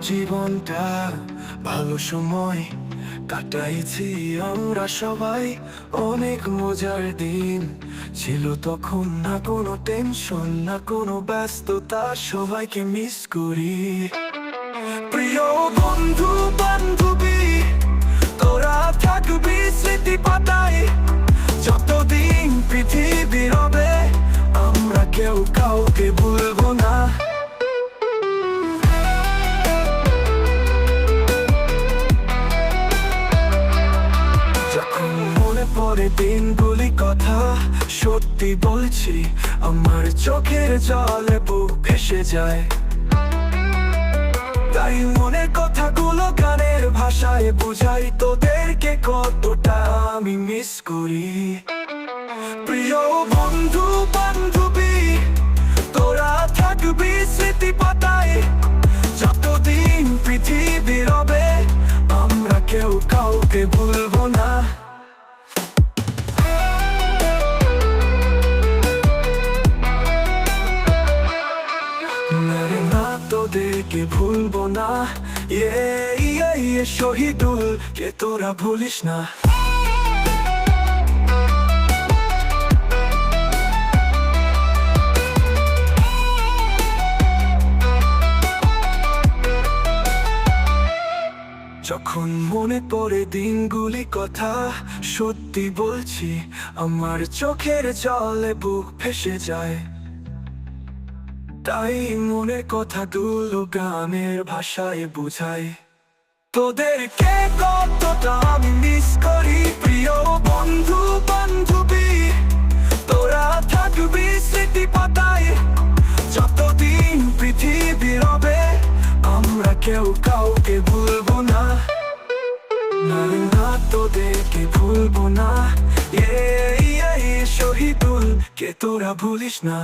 জীবনটা ভালো সময় কাটাইছি আমরা সবাই, অনেক মজার দিন ছিল তখন। না কোনো টেনশন, না কোনো ব্যস্ততা, সবাইকে মিস করি। প্রিয় বন্ধু বান্ধবী, তোরা থাকবি স্মৃতি পাতায় যতদিন পৃথিবী রবে। আমরা কেউ কাউকে ভুলবো না। পরে দিনগুলি কথা সত্যি বলছি, আমার চোখের জলে বুক ভেসে যায়। তাই মনের কথাগুলো গানের ভাষায় বুঝাই তোদেরকে কতটা আমি মিস করি। প্রিয় বন্ধু বান্ধবী, তোরা থাকবি স্মৃতি পাতায় যতদিন পৃথিবী রবে। আমরা কেউ কাউকে ভুলবো না। তোদেরকে ভুলবো না, শহীদুল কে তোরা ভুলিস না। যখন মনে পড়ে দিনগুলি কথা সত্যি বলছি, আমার চোখের জলে বুক ভেসে যায়। তাই মনের কথাগুলো গানের ভাষায় বুঝাই তোদেরকে কতটা আমি মিস করি। প্রিয় বন্ধু বান্ধবী, তোরা থাকবি স্মৃতি পাতায় যতদিন পৃথিবী রবে। আমরা কেউ কাউকে ভুলবো না, না তোদেরকে ভুলবো না। শহীদুল কে তোরা ভুলিস না।